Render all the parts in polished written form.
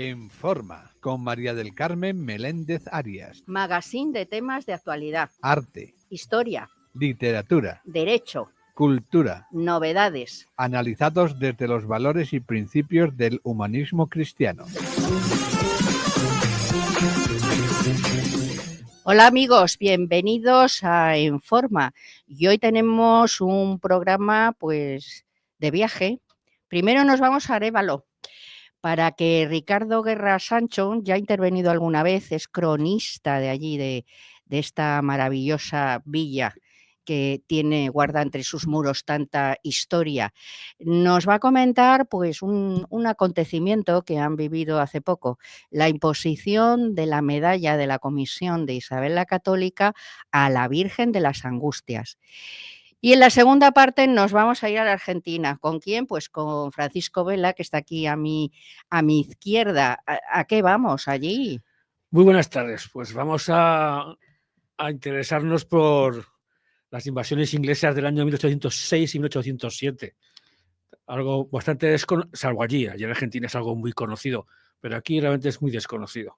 En Forma, con María del Carmen Meléndez Arias. Magazine de temas de actualidad. Arte. Historia. Literatura. Derecho. Cultura. Novedades. Analizados desde los valores y principios del humanismo cristiano. Hola amigos, bienvenidos a En Forma. Y hoy tenemos un programa pues de viaje. Primero nos vamos a Arévalo, para que Ricardo Guerra Sancho, ya ha intervenido alguna vez, es cronista de allí, de esta maravillosa villa que guarda entre sus muros tanta historia. Nos va a comentar pues un acontecimiento que han vivido hace poco, la imposición de la medalla de la Comisión de Isabel la Católica a la Virgen de las Angustias. Y en la segunda parte nos vamos a ir a la Argentina. ¿Con quién? Pues con Francisco Vela, que está aquí a mi izquierda. ¿A qué vamos allí? Muy buenas tardes. Pues vamos a interesarnos por las invasiones inglesas del año 1806 y 1807. Algo bastante salvo allí en Argentina es algo muy conocido, pero aquí realmente es muy desconocido.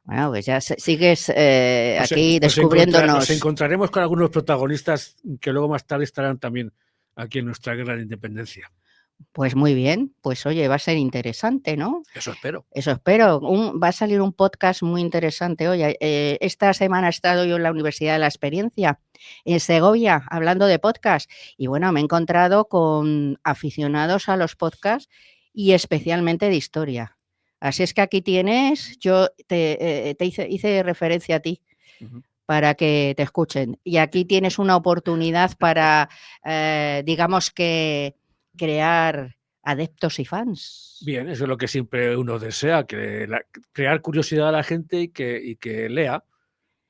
Bueno, pues ya sigues aquí descubriéndonos. Nos encontraremos con algunos protagonistas que luego más tarde estarán también aquí en nuestra guerra de independencia. Pues muy bien, pues oye, va a ser interesante, ¿no? Eso espero. Eso espero. Va a salir un podcast muy interesante hoy. Esta semana he estado yo en la Universidad de la Experiencia, en Segovia, hablando de podcast. Y bueno, me he encontrado con aficionados a los podcasts y especialmente de historia. Así es que aquí tienes, yo te hice referencia a ti. Para que te escuchen. Y aquí tienes una oportunidad para, digamos que, crear adeptos y fans. Bien, eso es lo que siempre uno desea, crear curiosidad a la gente y que lea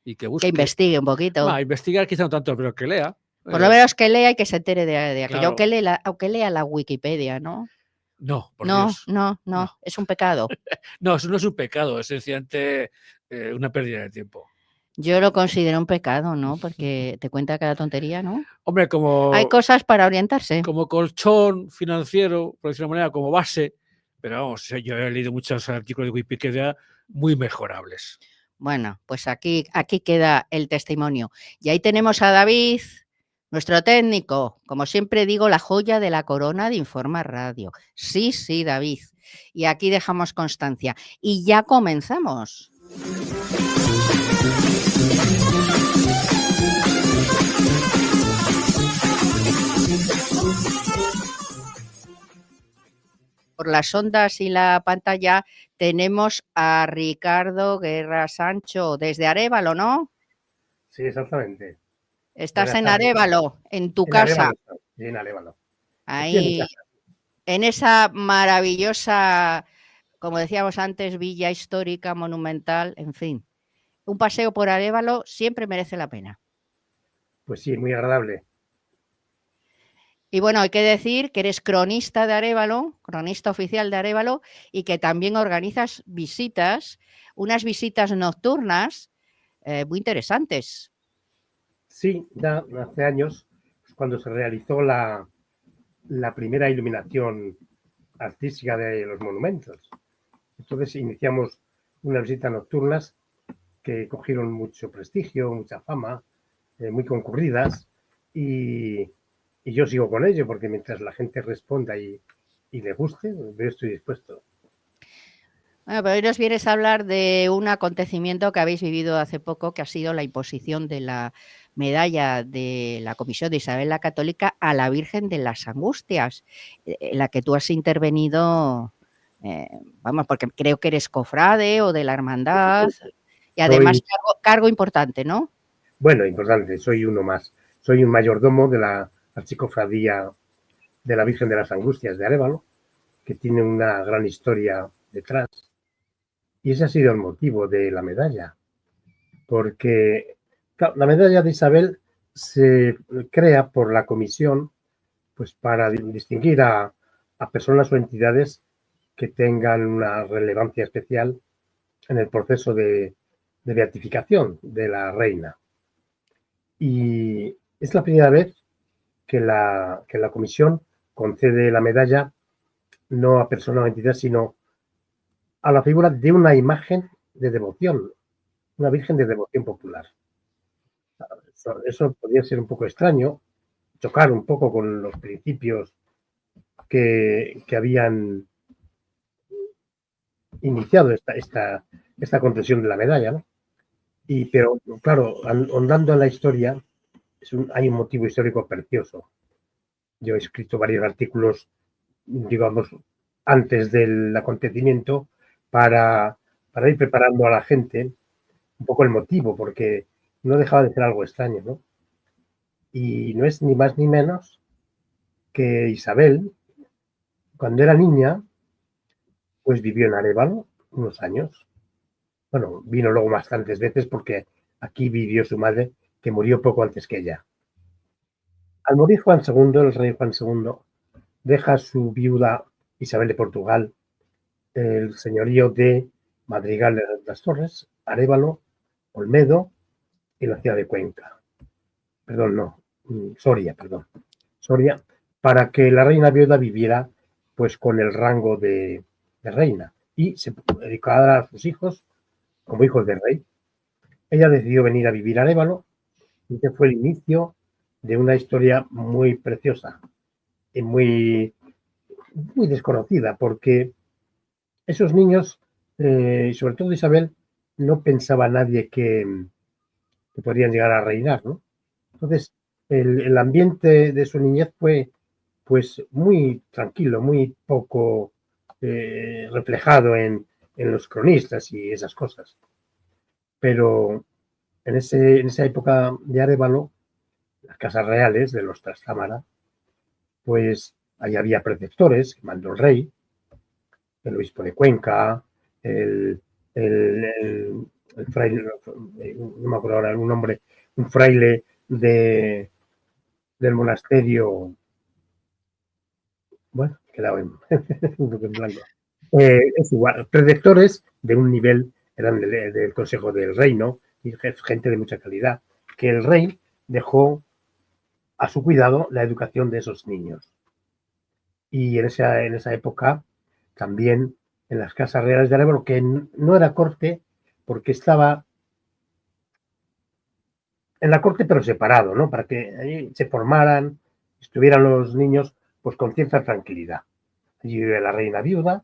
y que busque. Que investigue un poquito. Investigar quizá no tanto, pero que lea. Por lo menos que lea y que se entere de aquello, claro. aunque lea la Wikipedia, ¿no? No, por Dios. No, es un pecado. No, eso no es un pecado, es sencillamente una pérdida de tiempo. Yo lo considero un pecado, ¿no? Porque te cuenta cada tontería, ¿no? Hombre, hay cosas para orientarse. Como colchón financiero, por decirlo de una manera, como base, pero vamos, yo he leído muchos artículos de Wikipedia muy mejorables. Bueno, pues aquí queda el testimonio. Y ahí tenemos a David, nuestro técnico, como siempre digo, la joya de la corona de Informa Radio. Sí, David. Y aquí dejamos constancia. Y ya comenzamos. Por las ondas y la pantalla tenemos a Ricardo Guerra Sancho desde Arévalo, ¿no? Sí, exactamente. Estás en Arévalo, en tu casa. En Arévalo. Ahí, en esa maravillosa, como decíamos antes, villa histórica, monumental, en fin. Un paseo por Arévalo siempre merece la pena. Pues sí, muy agradable. Y bueno, hay que decir que eres cronista de Arévalo, cronista oficial de Arévalo, y que también organizas visitas, unas visitas nocturnas muy interesantes. Sí, ya hace años, cuando se realizó la primera iluminación artística de los monumentos. Entonces iniciamos unas visitas nocturnas que cogieron mucho prestigio, mucha fama, muy concurridas, y yo sigo con ello, porque mientras la gente responda y le guste, yo estoy dispuesto. Bueno, pero hoy nos vienes a hablar de un acontecimiento que habéis vivido hace poco, que ha sido la imposición de la medalla de la Comisión de Isabel la Católica a la Virgen de las Angustias, en la que tú has intervenido, vamos, porque creo que eres cofrade o de la hermandad, y además cargo importante, ¿no? Bueno, importante, soy uno más. Soy un mayordomo de la Archicofradía de la Virgen de las Angustias de Arévalo, que tiene una gran historia detrás. Y ese ha sido el motivo de la medalla, porque la medalla de Isabel se crea por la comisión pues para distinguir a personas o entidades que tengan una relevancia especial en el proceso de beatificación de la reina. Y es la primera vez que la comisión concede la medalla no a persona o entidad, sino a la figura de una imagen de devoción, una virgen de devoción popular. Eso podría ser un poco extraño, chocar un poco con los principios que habían iniciado esta concesión de la medalla, ¿no? Pero, claro, ahondando en la historia, hay un motivo histórico precioso. Yo he escrito varios artículos, digamos, antes del acontecimiento para ir preparando a la gente un poco el motivo, porque no dejaba de ser algo extraño, ¿no? Y no es ni más ni menos que Isabel, cuando era niña, pues vivió en Arévalo unos años. Bueno, vino luego bastantes veces porque aquí vivió su madre, que murió poco antes que ella. Al morir Juan II, el rey Juan II, deja a su viuda Isabel de Portugal el señorío de Madrigal de las Torres, Arévalo, Olmedo y la ciudad de Cuenca. Soria, para que la reina viuda viviera pues con el rango de reina y se dedicara a sus hijos como hijos del rey. Ella decidió venir a vivir a Arévalo y ese fue el inicio de una historia muy preciosa y muy desconocida, porque esos niños, y sobre todo Isabel, no pensaba nadie que podrían llegar a reinar, ¿no? Entonces, el ambiente de su niñez fue pues muy tranquilo, muy poco reflejado en los cronistas y esas cosas. Pero en esa época de Arévalo, las casas reales de los Trastámara, pues ahí había preceptores que mandó el rey, el obispo de Cuenca, el fraile, no me acuerdo ahora un nombre, un fraile del monasterio, bueno, quedaba en blanco. Es igual, preceptores de un nivel, eran del Consejo del Reino, y gente de mucha calidad, que el rey dejó a su cuidado la educación de esos niños. Y en esa época también en las casas reales de Arévalo, que no era corte, porque estaba en la corte pero separado, ¿no? Para que allí se formaran, estuvieran los niños pues con cierta tranquilidad. Allí vive la reina viuda,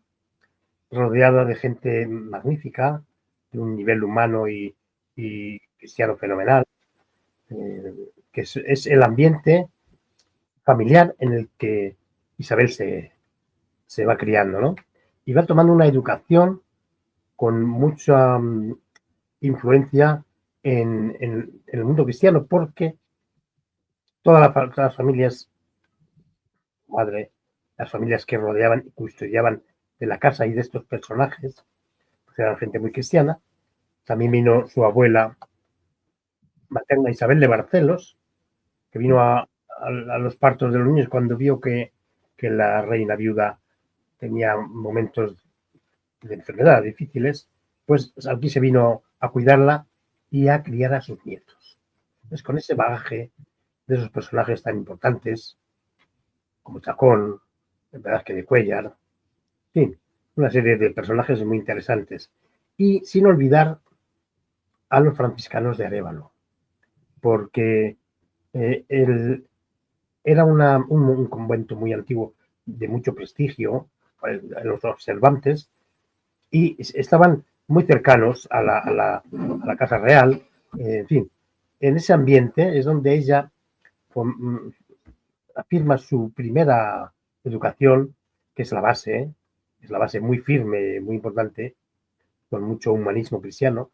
rodeada de gente magnífica, de un nivel humano y cristiano fenomenal, que es el ambiente familiar en el que Isabel se va criando, ¿no? Y va tomando una educación con mucha influencia en el mundo cristiano, porque todas las familias, las familias que rodeaban y custodiaban de la casa y de estos personajes, pues eran gente muy cristiana. También vino su abuela materna Isabel de Barcelos, que vino a los partos de los niños cuando vio que la reina viuda tenía momentos de enfermedad difíciles, pues aquí se vino a cuidarla y a criar a sus nietos. Entonces, con ese bagaje de esos personajes tan importantes, como Chacón, el Velázquez de Cuéllar, en fin, una serie de personajes muy interesantes. Y sin olvidar a los franciscanos de Arévalo, porque era un convento muy antiguo, de mucho prestigio, los observantes, y estaban muy cercanos a la Casa Real. En fin, en ese ambiente es donde ella afirma su primera educación, que es la base muy firme, muy importante, con mucho humanismo cristiano,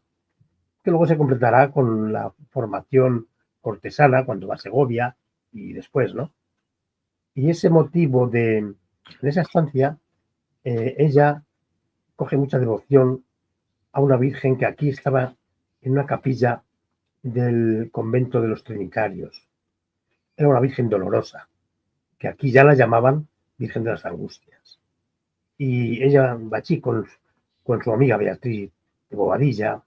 que luego se completará con la formación cortesana cuando va a Segovia y después, ¿no? Y ese motivo en esa estancia, ella coge mucha devoción a una virgen que aquí estaba en una capilla del convento de los Trinitarios. Era una virgen dolorosa, que aquí ya la llamaban Virgen de las Angustias. Y ella va allí con su amiga Beatriz de Bobadilla,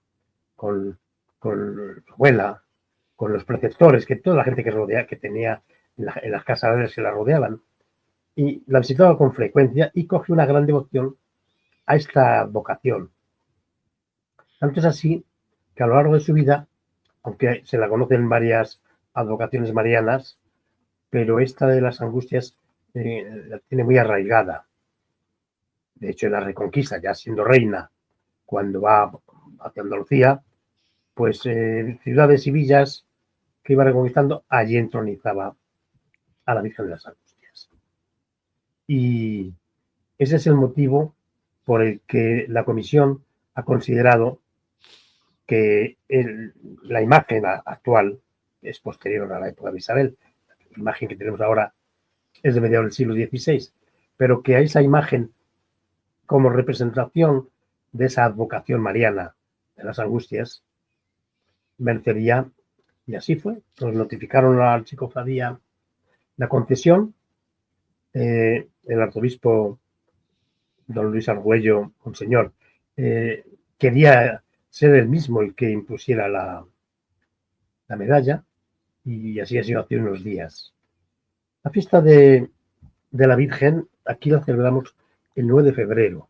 con su abuela, con los preceptores, que toda la gente que tenía en las casas se la rodeaban, y la visitaba con frecuencia y coge una gran devoción a esta vocación. Tanto es así que a lo largo de su vida, aunque se la conocen varias advocaciones marianas, pero esta de las Angustias la tiene muy arraigada. De hecho, en la Reconquista, ya siendo reina, cuando va hacia Andalucía, pues ciudades y villas que iba reconquistando, allí entronizaba a la Virgen de las Angustias. Y ese es el motivo por el que la comisión ha considerado que la imagen actual es posterior a la época de Isabel. La imagen que tenemos ahora es de mediados del siglo XVI, pero que a esa imagen, como representación de esa advocación mariana de las Angustias, merecería, y así fue. Nos notificaron a la archicofradía la concesión. El arzobispo don Luis Argüello, monseñor, quería ser el mismo el que impusiera la medalla, y así ha sido hace unos días. La fiesta de la Virgen, aquí la celebramos el 9 de febrero.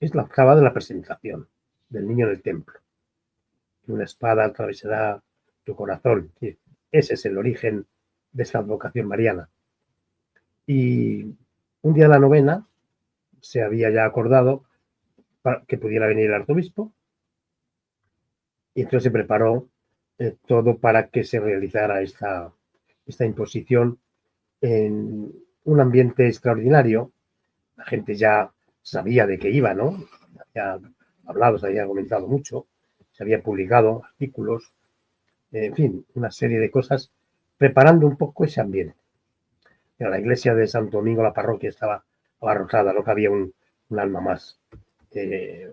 Es la octava de la presentación del niño en el templo. Una espada atravesará tu corazón. Ese es el origen de esta advocación mariana. Y un día de la novena se había ya acordado para que pudiera venir el arzobispo, y entonces se preparó todo para que se realizara esta imposición en un ambiente extraordinario. La gente ya sabía de qué iba, ¿no? Se había hablado, se había comentado mucho, se había publicado artículos, en fin, una serie de cosas preparando un poco ese ambiente. Pero la iglesia de Santo Domingo, la parroquia, estaba abarrotada, no cabía un alma más.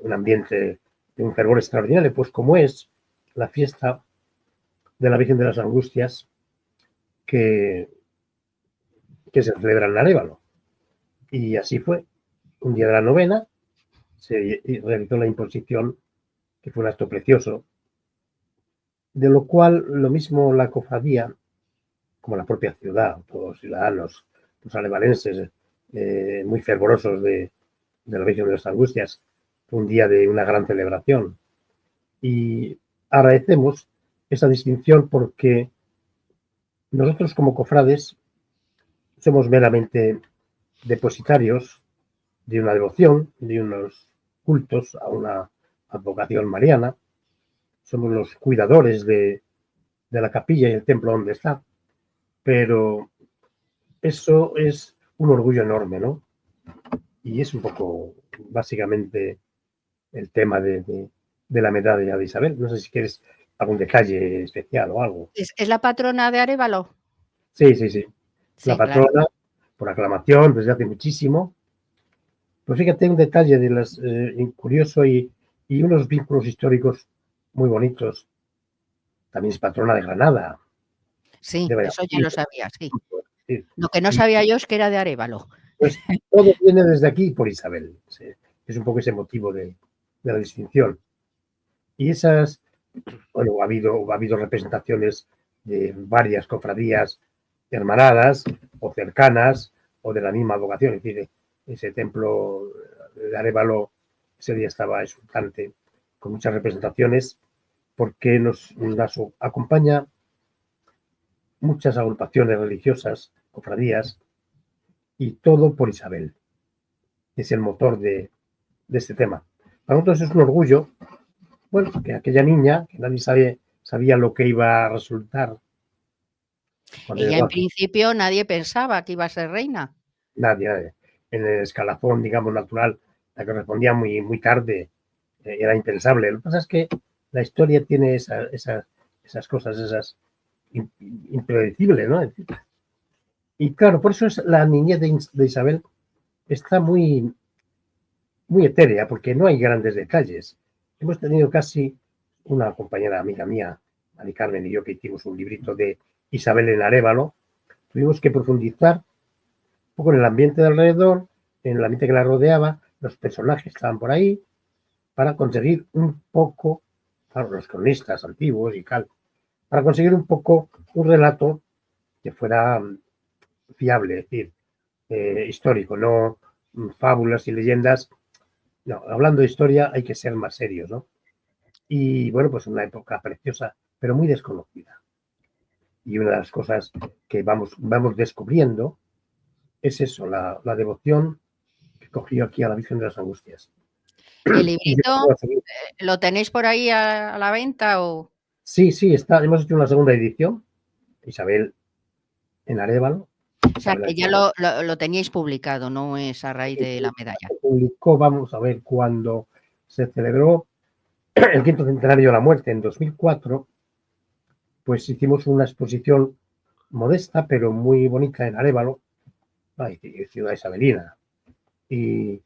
Un ambiente de un fervor extraordinario, pues como es la fiesta de la Virgen de las Angustias que se celebra en Arévalo. Y así fue. Un día de la novena se realizó la imposición, que fue un acto precioso, de lo cual lo mismo la cofradía, como la propia ciudad, todos los ciudadanos, los arevalenses, muy fervorosos de la Virgen de las Angustias, fue un día de una gran celebración. Y agradecemos esa distinción porque nosotros como cofrades somos meramente depositarios de una devoción, de unos cultos a una advocación mariana. Somos los cuidadores de la capilla y el templo donde está. Pero eso es un orgullo enorme, ¿no? Y es un poco, básicamente, el tema de la medalla de Isabel. No sé si quieres algún detalle especial o algo. ¿Es la patrona de Arévalo? Sí, sí, sí. Sí, La patrona, claro. por aclamación, desde hace muchísimo. Pues fíjate, un detalle de las curioso y unos vínculos históricos muy bonitos. También es patrona de Granada. Sí, de eso ya lo sabía, sí. Sí. Lo que no sabía yo es que era de Arévalo. Pues todo viene desde aquí por Isabel. Sí. Es un poco ese motivo de la distinción. Y esas, bueno, ha habido representaciones de varias cofradías hermanadas o cercanas o de la misma advocación. Es decir, ese templo de Arévalo ese día estaba exultante, con muchas representaciones, porque nos acompaña muchas agrupaciones religiosas, cofradías, y todo por Isabel. Es el motor de este tema. Para nosotros es un orgullo, bueno, que aquella niña, que nadie sabía lo que iba a resultar. Ella en principio nadie pensaba que iba a ser reina. Nadie. En el escalafón, digamos, natural, la que respondía muy tarde, era impensable. Lo que pasa es que la historia tiene esas cosas, esas impredecibles, ¿no? Y claro, por eso es la niñez de Isabel está muy etérea, porque no hay grandes detalles. Hemos tenido casi una compañera amiga mía, Mari Carmen y yo, que hicimos un librito de Isabel en Arévalo. Tuvimos que profundizar un poco en el ambiente de alrededor, en el ambiente que la rodeaba, los personajes que estaban por ahí, para conseguir un poco, claro, los cronistas antiguos y tal, para conseguir un poco un relato que fuera fiable, es decir, histórico, no fábulas y leyendas No, hablando de historia hay que ser más serios, ¿no? Y bueno, pues una época preciosa, pero muy desconocida. Y una de las cosas que vamos descubriendo es eso, la devoción que cogió aquí a la Virgen de las Angustias. ¿El Y yo librito puedo seguir. lo tenéis por ahí a la venta o...? Sí, hemos hecho una segunda edición, Isabel en Arévalo. O sea, que ya lo teníais publicado, no es a raíz de la medalla. Se publicó, vamos a ver, cuando se celebró el 5º centenario de la muerte en 2004, pues hicimos una exposición modesta, pero muy bonita en Arévalo, ciudad isabelina. Y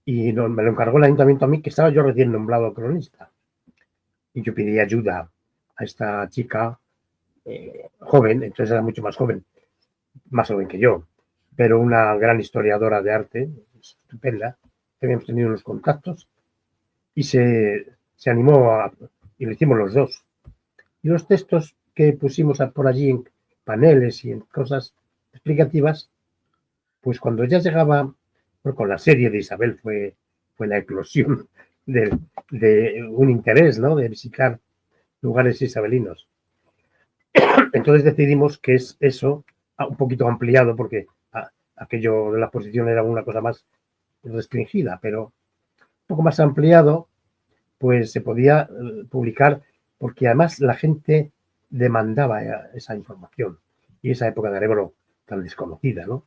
me lo encargó el ayuntamiento a mí, que estaba yo recién nombrado cronista. Y yo pedí ayuda a esta chica joven, entonces era mucho más joven que yo, pero una gran historiadora de arte, estupenda, que habíamos tenido unos contactos, y se animó y lo hicimos los dos. Y los textos que pusimos por allí en paneles y en cosas explicativas, pues cuando ya llegaba, bueno, con la serie de Isabel fue la eclosión de un interés, ¿no?, de visitar lugares isabelinos. Entonces decidimos que es eso, un poquito ampliado, porque aquello de la exposición era una cosa más restringida, pero un poco más ampliado, pues se podía publicar, porque además la gente demandaba esa información y esa época de Arévalo tan desconocida, ¿no?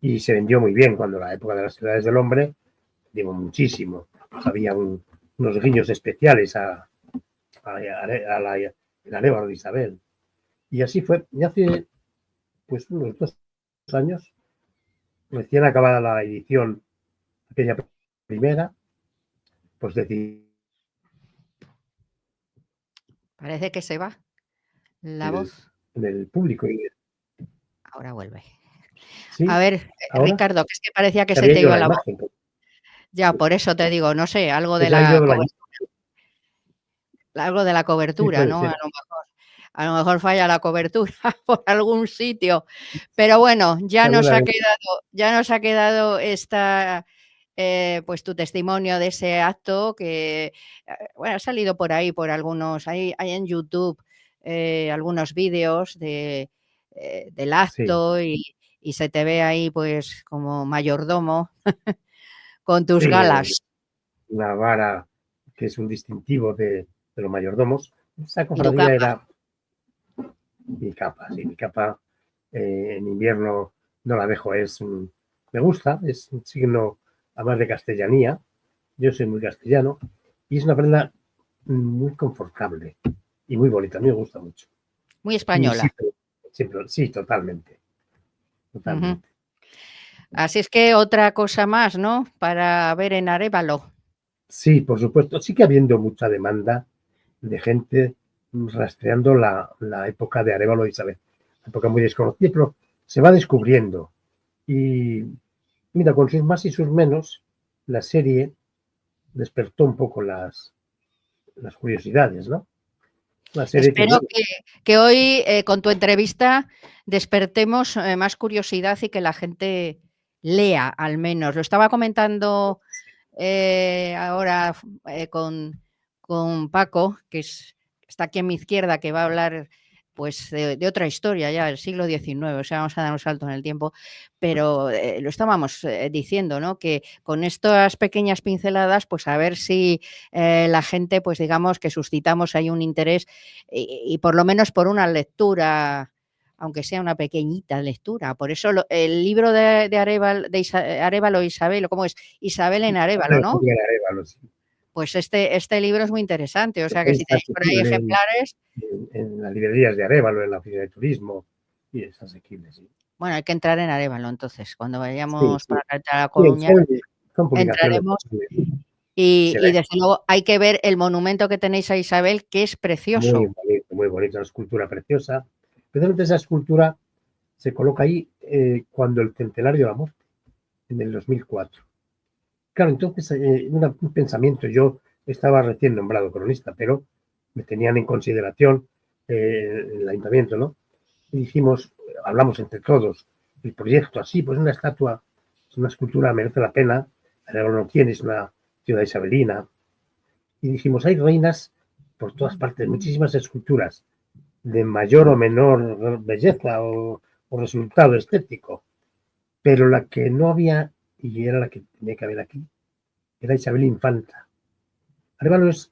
Y se vendió muy bien cuando la época de las ciudades del hombre, digo, muchísimo. Había unos guiños especiales el Arévalo de Isabel. Y así fue. Y hace pues unos 2 años, recién acabada la edición, aquella primera, pues decidí Parece que se va la voz. en el público. Ahora vuelve. Sí, A ver, ahora Ricardo, que es que parecía que se se había te ido iba la la voz. imagen. Ya, por eso te digo, no sé, algo de Se ha ido la la imagen. algo de la Sí, cobertura, puede ¿no? ser. A lo mejor falla la cobertura por algún sitio. Pero bueno, ya nos ha quedado esta, pues tu testimonio de ese acto que, bueno, ha salido por ahí, por algunos, hay en YouTube algunos vídeos del Sí, acto y se te ve ahí pues como mayordomo con tus sí, galas. una vara que es un distintivo de los mayordomos. Esa Y tu cofradía capa. era mi capa, sí, mi capa en invierno no la dejo, me gusta, es un signo además de castellanía, yo soy muy castellano, y es una prenda muy confortable y muy bonita, a mí me gusta mucho. Muy Y española. siempre, sí, totalmente. Ujú. Así es que otra cosa más, ¿no? Para ver en Arévalo. Sí, por supuesto, sigue habiendo mucha demanda de gente rastreando la época de Arévalo de Isabel, época muy desconocida, pero se va descubriendo. Y mira, con sus más y sus menos, la serie despertó un poco las curiosidades, ¿no? Una serie que, Espero bueno, que hoy con tu entrevista despertemos más curiosidad y que la gente lea al menos. Lo estaba comentando ahora con Paco, que está aquí a mi izquierda, que va a hablar pues de otra historia ya del siglo XIX, o sea, vamos a dar un salto en el tiempo, pero lo estábamos diciendo, ¿no? Que con estas pequeñas pinceladas, pues a ver si la gente, pues digamos que suscitamos ahí un interés y por lo menos por una lectura, aunque sea una pequeñita lectura. Por eso el libro de Arévalo Isabel, ¿cómo es? Isabel en Arévalo, ¿no? de Arévalo, sí. Pues este libro es muy interesante, o sea que si Está tenéis por ahí asequible ejemplares, en las librerías de Arévalo, en la oficina de turismo, y es asequible, sí. bueno, hay que entrar en Arévalo entonces, cuando Sí, vayamos sí. para acá a La Sí, Coruña, son publicaciones entraremos y se y ve desde luego hay que ver el monumento que tenéis a Isabel, que es precioso. muy bonito, una escultura preciosa. Precisamente esa escultura se coloca ahí cuando el centenario de la muerte, en el 2004. Claro, entonces, un pensamiento, yo estaba recién nombrado cronista, pero me tenían en consideración el ayuntamiento, ¿no? Y dijimos, hablamos entre todos, el proyecto así, pues una estatua, una escultura merece la pena, ahora no tiene, es una ciudad isabelina, y dijimos, hay reinas por todas partes, muchísimas esculturas de mayor o menor belleza o resultado estético, pero la que no había, y era la que tenía que haber aquí, era Isabel Infanta. Arévalo es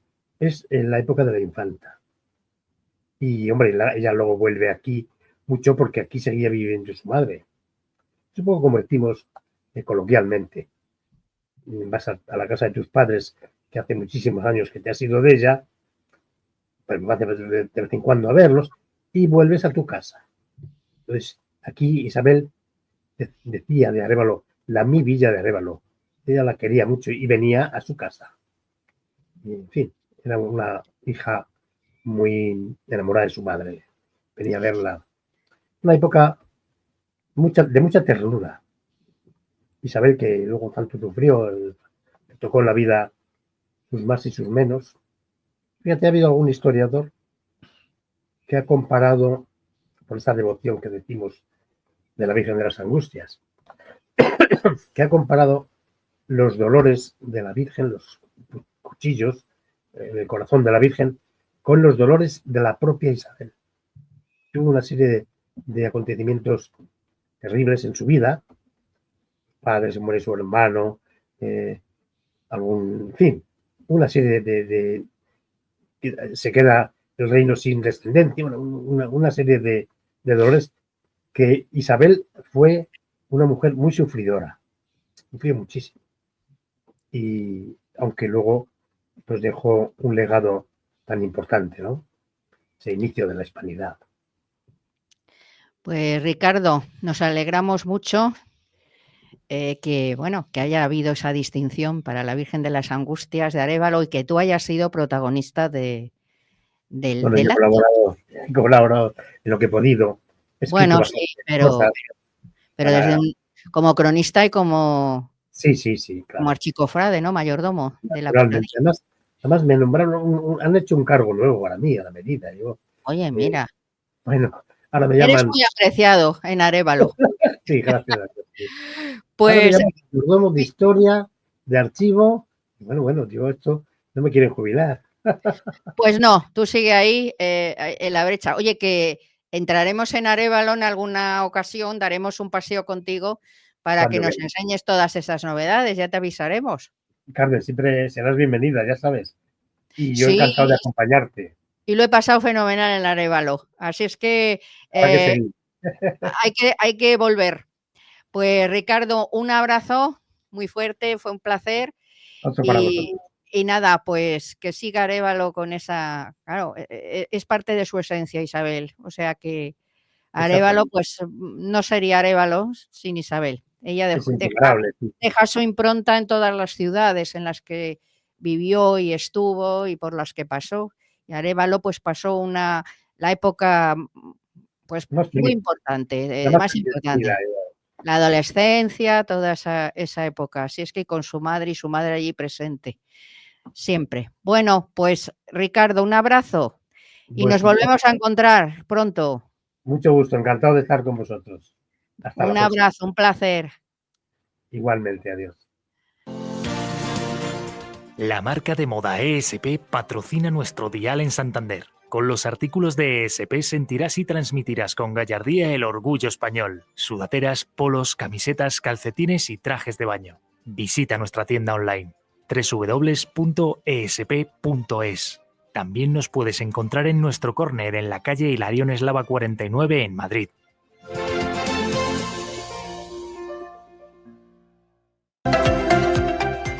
en la época de la infanta. Y, hombre, ella luego vuelve aquí mucho porque aquí seguía viviendo su madre. Es un poco como decimos coloquialmente. Vas a la casa de tus padres, que hace muchísimos años que te has ido de ella, pues vas de vez en cuando a verlos, y vuelves a tu casa. Entonces, aquí Isabel decía de Arévalo, la mi villa de Arévalo. Ella la quería mucho y venía a su casa. Y, en fin, era una hija muy enamorada de su madre. Venía a verla. Una época de mucha ternura. Isabel, que luego tanto sufrió, le tocó en la vida sus más y sus menos. Fíjate, ha habido algún historiador que ha comparado, por esta devoción que decimos de la Virgen de las Angustias, que ha comparado los dolores de la Virgen, los cuchillos del corazón de la Virgen, con los dolores de la propia Isabel. Tuvo una serie de acontecimientos terribles en su vida. Padre, se muere su hermano, en fin, una serie de se queda el reino sin descendencia, una serie de dolores que Isabel fue una mujer muy sufridora, sufrió muchísimo. Y aunque luego pues dejó un legado tan importante, ¿no? Ese inicio de la hispanidad. Pues Ricardo, nos alegramos mucho que haya habido esa distinción para la Virgen de las Angustias de Arévalo y que tú hayas sido protagonista del Bueno, yo acto. he colaborado en lo que he podido. Bueno, sí, pero como cronista y como Sí, claro. como archicofrade, ¿no? Mayordomo de la Naturalmente. cofradía. Además me nombraron, han hecho un cargo nuevo para mí, a la medida. Oye, mira. Bueno, ahora me Eres llaman. muy apreciado en Arévalo. Sí, gracias. Pues ahora me llaman mayordomo de historia, de archivo. Bueno, yo esto no me quieren jubilar. Pues no, tú sigue ahí en la brecha. Oye, que entraremos en Arévalo en alguna ocasión, daremos un paseo contigo para que nos enseñes todas esas novedades, ya te avisaremos. Carmen, siempre serás bienvenida, ya sabes. Y yo encantado de acompañarte. Y lo he pasado fenomenal en Arévalo, así es que hay que volver. Pues Ricardo, un abrazo muy fuerte, fue un placer. Otro para vosotros. Y nada, pues que siga Arévalo con esa, claro, es parte de su esencia, Isabel. O sea que Arévalo, pues no sería Arévalo sin Isabel. Ella deja su impronta en todas las ciudades en las que vivió y estuvo y por las que pasó. Y Arévalo, pues pasó la época, pues muy importante, más importante. La adolescencia, toda esa época. Así es que con su madre y su madre allí presente. Siempre. Bueno, pues Ricardo, un abrazo y nos volvemos a encontrar pronto. Mucho gusto, encantado de estar con vosotros. Hasta un abrazo, un placer. Igualmente, adiós. La marca de moda ESP patrocina nuestro dial en Santander. Con los artículos de ESP sentirás y transmitirás con gallardía el orgullo español. Sudaderas, polos, camisetas, calcetines y trajes de baño. Visita nuestra tienda online www.esp.es. También nos puedes encontrar en nuestro córner en la calle Hilarión Eslava 49 en Madrid.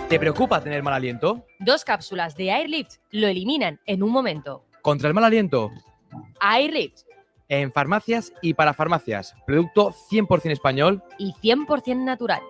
¿Te preocupa tener mal aliento? 2 cápsulas de Airlift lo eliminan en un momento. ¿Contra el mal aliento? Airlift. En farmacias y para farmacias. Producto 100% español y 100% natural.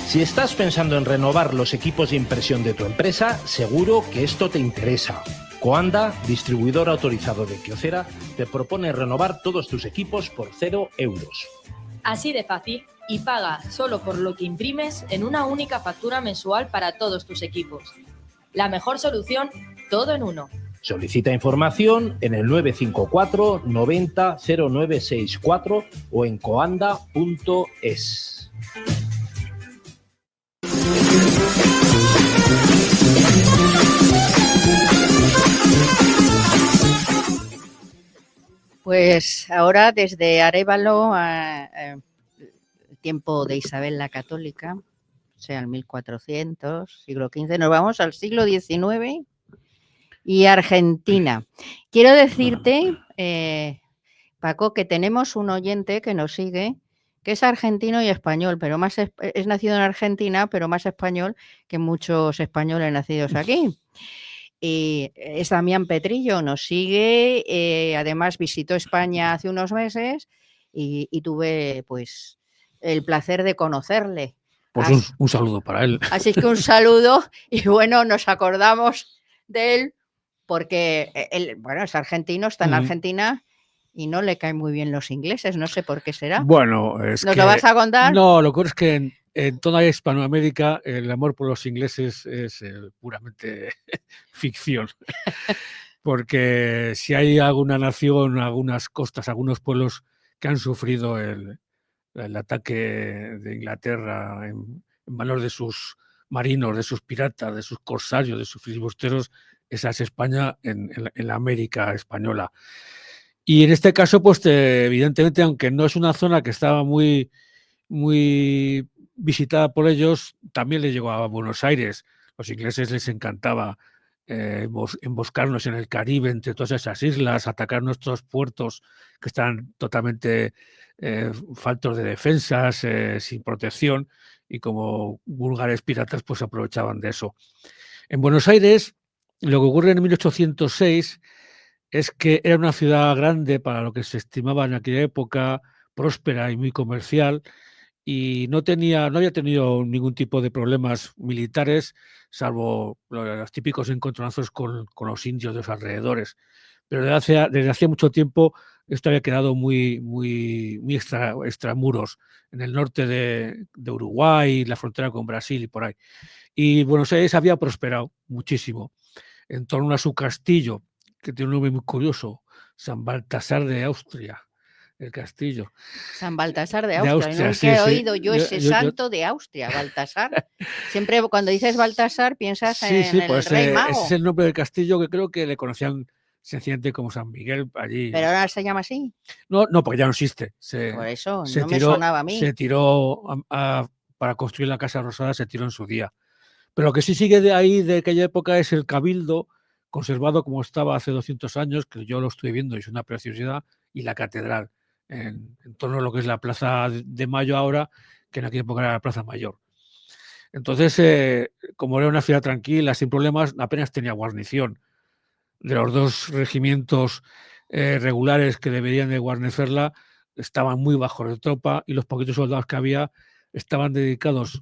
Si estás pensando en renovar los equipos de impresión de tu empresa, seguro que esto te interesa. Coanda, distribuidor autorizado de Kyocera, te propone renovar todos tus equipos por 0 euros. Así de fácil, y paga solo por lo que imprimes en una única factura mensual para todos tus equipos. La mejor solución, todo en uno. Solicita información en el 954 90 0964 o en coanda.es. Pues ahora desde Arévalo el tiempo de Isabel la Católica, o sea, el 1400, siglo XV, nos vamos al siglo XIX y Argentina. Quiero decirte, Paco, que tenemos un oyente que nos sigue, que es argentino y español, pero más es nacido en Argentina, pero más español que muchos españoles nacidos aquí. Y es Damián Petrillo, nos sigue, además visitó España hace unos meses y tuve pues el placer de conocerle. Pues un saludo para él. Así que un saludo y bueno, nos acordamos de él porque él, bueno, es argentino, está en Argentina y no le caen muy bien los ingleses, no sé por qué será. Bueno, es ¿Nos que, lo vas a contar? No, lo que ocurre es que en toda Hispanoamérica el amor por los ingleses es puramente ficción. Porque si hay alguna nación, algunas costas, algunos pueblos que han sufrido el ataque de Inglaterra en valor de sus marinos, de sus piratas, de sus corsarios, de sus filibusteros, esa es España en la América española. Y en este caso, pues evidentemente, aunque no es una zona que estaba muy visitada por ellos, también les llegó a Buenos Aires. Los ingleses les encantaba emboscarnos en el Caribe, entre todas esas islas, atacar nuestros puertos que están totalmente faltos de defensas, sin protección, y como vulgares piratas pues aprovechaban de eso. En Buenos Aires, lo que ocurre en 1806 es que era una ciudad grande para lo que se estimaba en aquella época, próspera y muy comercial, y no había tenido ningún tipo de problemas militares, salvo los típicos encontronazos con los indios de los alrededores. Pero desde hacía mucho tiempo esto había quedado muy extramuros, en el norte de Uruguay, la frontera con Brasil y por ahí. Y Buenos Aires había prosperado muchísimo en torno a su castillo, que tiene un nombre muy curioso, San Baltasar de Austria. El castillo. San Baltasar de Austria. Nunca sí, he oído yo ese santo de Austria, Baltasar. Siempre cuando dices Baltasar piensas en el Rey Mago. Ese es el nombre del castillo que creo que le conocían sencillamente como San Miguel allí. ¿Pero ahora se llama así? No, porque ya no existe. Por eso, no me sonaba a mí. Se tiró para construir la Casa Rosada, se tiró en su día. Pero lo que sí sigue de ahí, de aquella época, es el cabildo, conservado como estaba hace 200 años, que yo lo estoy viendo y es una preciosidad, y la catedral, en torno a lo que es la Plaza de Mayo ahora, que en aquella época era la Plaza Mayor. Entonces, como era una ciudad tranquila, sin problemas, apenas tenía guarnición. De los dos regimientos regulares que deberían de guarnecerla, estaban muy bajos de tropa, y los poquitos soldados que había estaban dedicados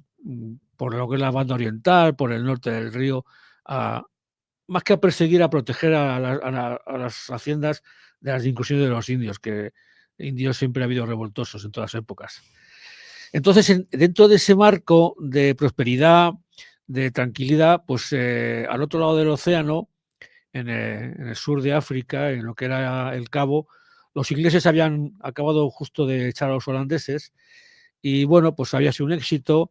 por lo que es la banda oriental, por el norte del río, más que a perseguir, a proteger a las haciendas de las incursiones de los indios, que indios siempre ha habido revoltosos en todas épocas. Entonces, dentro de ese marco de prosperidad, de tranquilidad, pues al otro lado del océano, en el sur de África, en lo que era el Cabo, los ingleses habían acabado justo de echar a los holandeses, y bueno, pues había sido un éxito,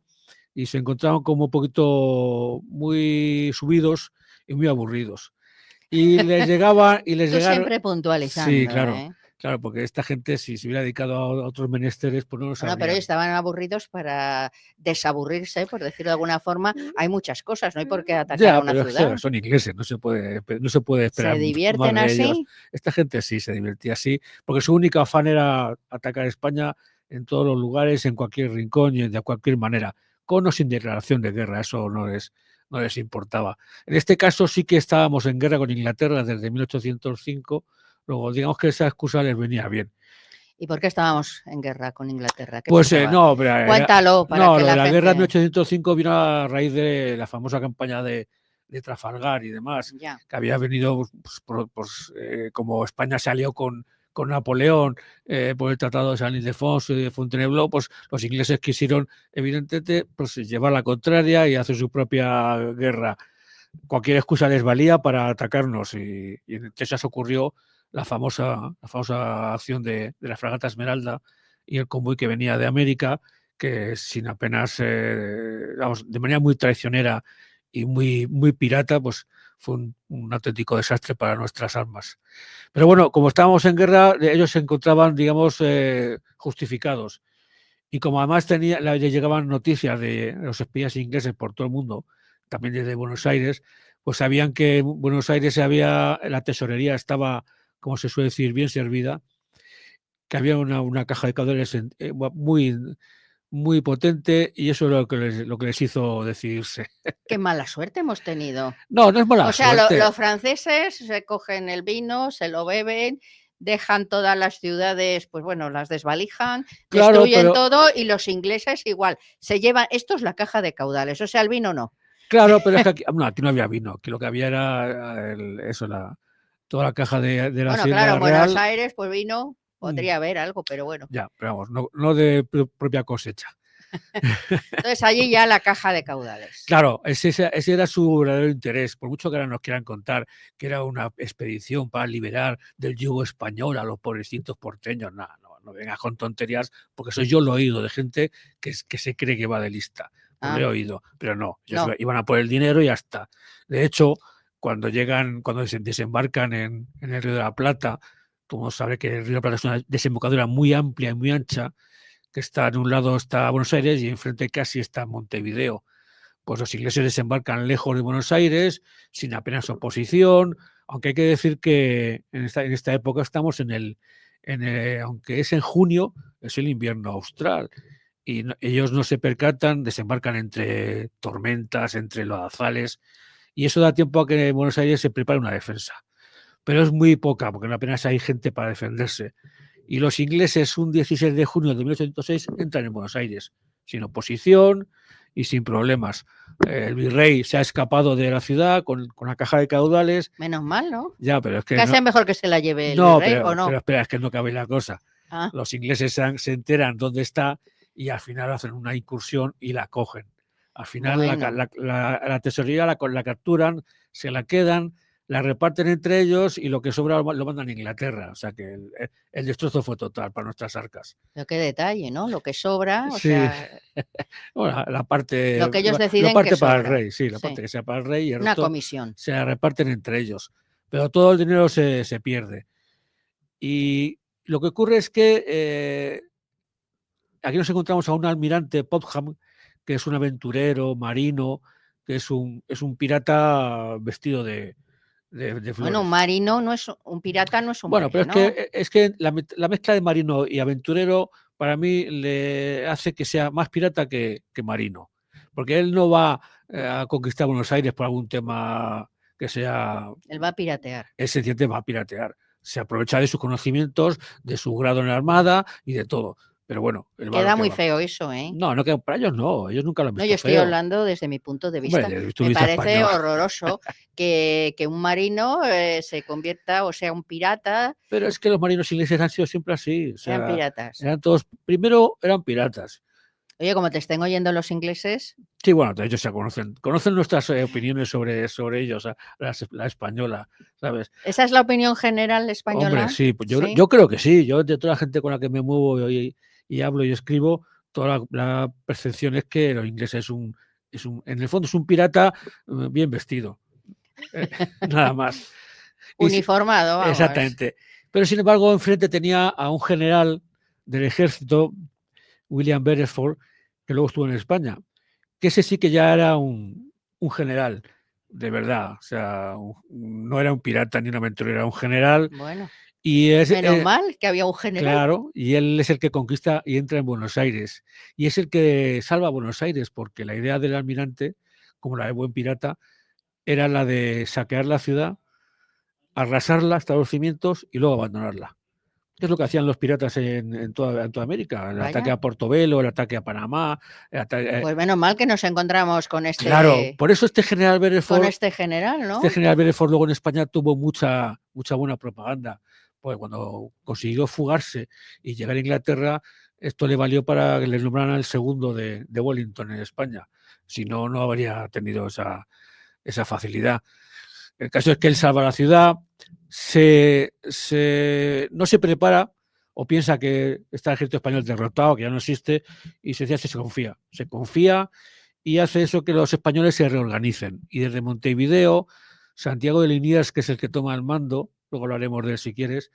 y se encontraban como un poquito muy subidos y muy aburridos. Y les llegaba... Tú siempre puntualizando. Sí, claro. Claro, porque esta gente, si se hubiera dedicado a otros menesteres, pues no lo sabrían. No, pero ellos estaban aburridos para desaburrirse, por decirlo de alguna forma. Hay muchas cosas, no hay por qué atacar a una ciudad. Son ingleses, no se puede esperar. ¿Se divierten así? Ellos. Esta gente sí se divertía así, porque su único afán era atacar España en todos los lugares, en cualquier rincón y de cualquier manera, con o sin declaración de guerra. Eso no les importaba. En este caso sí que estábamos en guerra con Inglaterra desde 1805. Luego, digamos que esa excusa les venía bien. ¿Y por qué estábamos en guerra con Inglaterra? Pues no, pero... Cuéntalo para que la gente... guerra de 1805 vino a raíz de la famosa campaña de Trafalgar y demás, que había venido, pues, como España se alió con Napoleón por el Tratado de San Ildefonso y de Fontainebleau, pues los ingleses quisieron, evidentemente, pues llevar la contraria y hacer su propia guerra. cualquier excusa les valía para atacarnos y en Texas ocurrió la famosa acción de la fragata Esmeralda y el convoy que venía de América, que sin apenas, vamos, de manera muy traicionera y muy pirata, pues fue un auténtico desastre para nuestras armas. Pero bueno, como estábamos en guerra, ellos se encontraban, digamos, justificados. Y como además les llegaban noticias de los espías ingleses por todo el mundo, también desde Buenos Aires, pues sabían que en Buenos Aires la tesorería estaba, como se suele decir, bien servida, que había una caja de caudales muy potente, y eso es lo que les hizo decidirse. Qué mala suerte hemos tenido. No es mala O sea, suerte. los franceses se cogen el vino, se lo beben, dejan todas las ciudades, pues bueno, las desvalijan, Claro, destruyen pero todo, y los ingleses igual, se llevan, esto es la caja de caudales, o sea, el vino no. claro, pero es que aquí no había vino, que lo que había era toda la caja de la Bueno, Hacienda claro, en Buenos Real. Aires, pues vino, podría haber algo, pero bueno. Ya, pero vamos, no de propia cosecha. Entonces allí ya la caja de caudales. Claro, ese era su verdadero interés, por mucho que ahora nos quieran contar que era una expedición para liberar del yugo español a los pobrecitos porteños. No vengas con tonterías, porque eso yo lo he oído de gente que se cree que va de lista. Pues lo he oído, pero no, ellos iban a por el dinero y ya está. De hecho, cuando desembarcan en el Río de la Plata, como sabe que el Río de la Plata es una desembocadura muy amplia y muy ancha, que está en un lado está Buenos Aires y enfrente casi está Montevideo. Pues los ingleses desembarcan lejos de Buenos Aires, sin apenas oposición, aunque hay que decir que en esta época estamos aunque es en junio, es el invierno austral, y ellos no se percatan, desembarcan entre tormentas, entre lodazales, y eso da tiempo a que en Buenos Aires se prepare una defensa. Pero es muy poca, porque apenas hay gente para defenderse. Y los ingleses, un 16 de junio de 1806, entran en Buenos Aires, sin oposición y sin problemas. El virrey se ha escapado de la ciudad con la caja de caudales. Menos mal, ¿no? Ya, pero es que Casi es mejor que se la lleve el virrey, ¿o no? Pero espera, es que no cabe la cosa. Los ingleses se enteran dónde está y al final hacen una incursión y la cogen. Al final la tesorería la capturan, se la quedan, la reparten entre ellos y lo que sobra lo mandan a Inglaterra. O sea que el destrozo fue total para nuestras arcas. Pero qué detalle, ¿no? Lo que sobra, o sí. sea... Bueno, la parte... Lo que ellos deciden la parte que para sobra. el rey, sí, la parte que sea para el rey y el una resto comisión. se la reparten entre ellos. Pero todo el dinero se pierde. Y lo que ocurre es que aquí nos encontramos a un almirante Popham, que es un aventurero marino, que es un pirata vestido de flores. Bueno, un marino no es un pirata, no es un bueno, marino. pero es que la mezcla de marino y aventurero para mí le hace que sea más pirata que marino, porque él no va a conquistar Buenos Aires por algún tema que sea... Él va a piratear. Él sencillamente va a piratear. Se aprovecha de sus conocimientos, de su grado en la armada y de todo. Pero bueno, queda muy feo eso, ¿eh? No, para ellos no, ellos nunca lo han visto. No, yo estoy hablando desde mi punto de vista. Hombre, me parece horroroso que un marino se convierta, o sea, un pirata. Pero es que los marinos ingleses han sido siempre así. O sea, eran piratas. Primero eran piratas. Oye, como te estén oyendo los ingleses. Sí, bueno, ellos se conocen nuestras opiniones sobre ellos, la española, ¿sabes? ¿Esa es la opinión general española? Hombre, sí, pues yo creo que sí. Yo, de toda la gente con la que me muevo y hablo y escribo, toda la percepción es que los ingleses en el fondo es un pirata bien vestido. Nada más. Uniformado, vamos. Exactamente. Pero sin embargo, enfrente tenía a un general del ejército, William Beresford, que luego estuvo en España, que ese sí que ya era un general, de verdad. O sea, no era un pirata ni un aventurero, era un general. Bueno. Y menos mal que había un general. Claro, y él es el que conquista y entra en Buenos Aires. Y es el que salva a Buenos Aires, porque la idea del almirante, como la de buen pirata, era la de saquear la ciudad, arrasarla hasta los cimientos y luego abandonarla. ¿Qué es lo que hacían los piratas en toda América? El ataque a Portobelo, el ataque a Panamá. Pues menos mal que nos encontramos con este. Claro, por eso este general Beresford. Con este general, ¿no? Este general Beresford luego en España tuvo mucha buena propaganda. Pues cuando consiguió fugarse y llegar a Inglaterra, esto le valió para que le nombraran el segundo de Wellington en España. Si no, no habría tenido esa facilidad. El caso es que él salva la ciudad, no se prepara o piensa que está el ejército español derrotado, que ya no existe, y sencillamente se confía y hace eso que los españoles se reorganicen. Y desde Montevideo, Santiago de Liniers, que es el que toma el mando, luego lo haremos de él si quieres,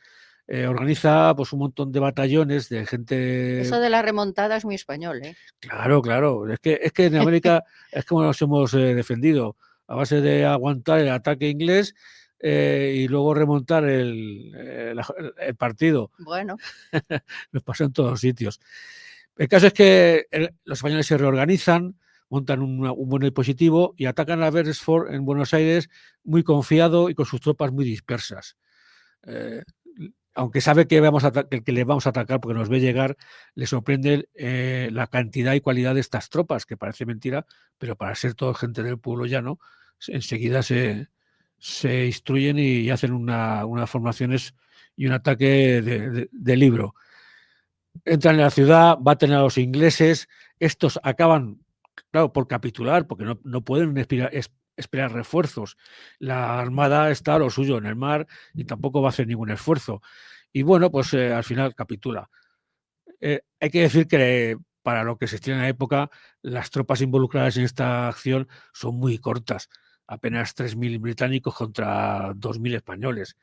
organiza pues un montón de batallones de gente. Eso de la remontada es muy español, ¿eh? Claro, claro. Es que en América es como nos hemos defendido, a base de aguantar el ataque inglés y luego remontar el partido. Bueno, Nos pasó en todos sitios. El caso es que los españoles se reorganizan, montan un buen dispositivo y atacan a Beresford en Buenos Aires muy confiado y con sus tropas muy dispersas. Aunque sabe que le vamos a atacar porque nos ve llegar, le sorprende la cantidad y cualidad de estas tropas, que parece mentira, pero para ser todo gente del pueblo llano, enseguida se instruyen y hacen unas formaciones y un ataque de libro. Entran en la ciudad, baten a los ingleses, estos acaban, claro, por capitular, porque no pueden esperar refuerzos. La armada está a lo suyo en el mar y tampoco va a hacer ningún esfuerzo. Y bueno, pues al final capitula. Hay que decir que para lo que existía en la época, las tropas involucradas en esta acción son muy cortas. Apenas 3.000 británicos contra 2.000 españoles.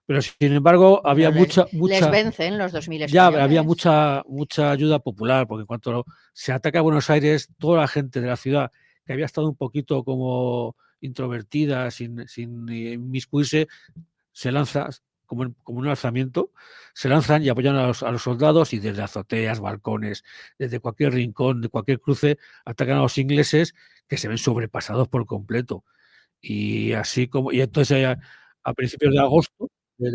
Pero sin embargo, había mucha. Les vencen los 2.000 ya españoles. había mucha ayuda popular, porque en cuanto se ataca a Buenos Aires, toda la gente de la ciudad que había estado un poquito como introvertida, sin inmiscuirse, se lanza como un alzamiento, se lanzan y apoyan a los soldados y desde azoteas, balcones, desde cualquier rincón, de cualquier cruce, atacan a los ingleses que se ven sobrepasados por completo. Y así como, y entonces a principios de agosto se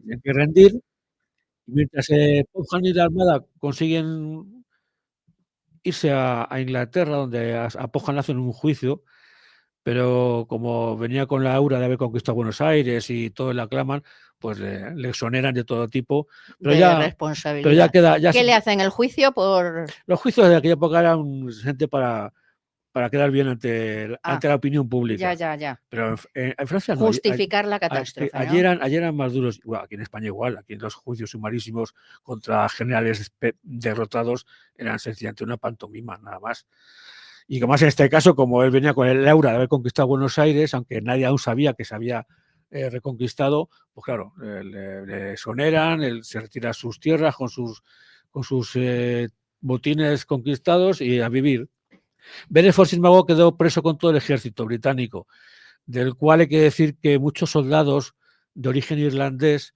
tienen que rendir, y mientras Ponjan y la Armada consiguen irse a Inglaterra, donde a Ponjan le hacen un juicio, pero como venía con la aura de haber conquistado Buenos Aires y todos la aclaman, pues le exoneran de todo tipo. Pero de responsabilidad. Pero ya queda. ¿Qué le hacen el juicio por...? Los juicios de aquella época eran gente para quedar bien ante la opinión pública. Ya. Pero en Francia no. Justificar la catástrofe, ¿no? Ayer eran más duros. Bueno, aquí en España igual. Aquí los juicios sumarísimos contra generales derrotados eran sencillamente una pantomima, nada más. Y que más en este caso, como él venía con el aura de haber conquistado Buenos Aires, aunque nadie aún sabía que se había reconquistado, pues claro, le exoneran, se retira sus tierras con sus botines conquistados y a vivir. Beresford, sin embargo, quedó preso con todo el ejército británico, del cual hay que decir que muchos soldados de origen irlandés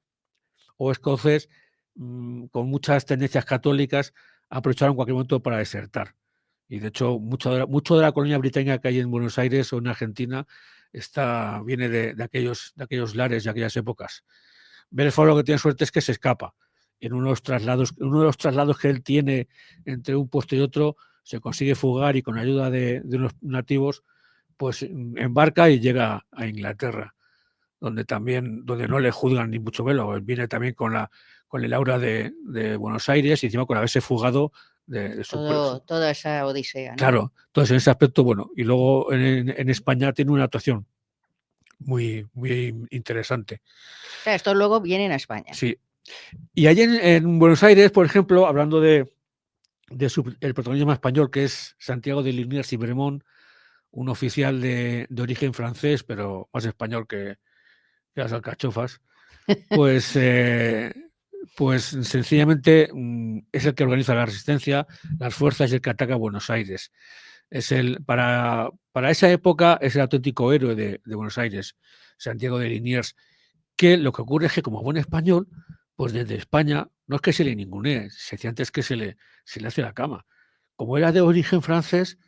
o escocés, con muchas tendencias católicas, aprovecharon cualquier momento para desertar. Y de hecho, mucho de la colonia británica que hay en Buenos Aires o en Argentina viene de aquellos lares de aquellas épocas. Beresford lo que tiene suerte es que se escapa. En uno de los traslados que él tiene entre un puesto y otro, se consigue fugar y con ayuda de unos nativos, pues embarca y llega a Inglaterra, donde no le juzgan ni mucho menos. Él viene también con el aura de Buenos Aires y encima con haberse fugado de toda esa odisea, ¿no? Claro, entonces en ese aspecto, bueno, y luego en España tiene una actuación muy, muy interesante. O sea, estos luego vienen a España. Sí. Y allí en Buenos Aires, por ejemplo, hablando el protagonismo español, que es Santiago de Liniers y Bremont, un oficial de origen francés, pero más español que las alcachofas, pues sencillamente es el que organiza la resistencia, las fuerzas y el que ataca a Buenos Aires. Para esa época es el auténtico héroe de Buenos Aires, Santiago de Liniers, que lo que ocurre es que como buen español, pues desde España no es que se le ningunee, sencillamente es que se le hace la cama. Como era de origen francés,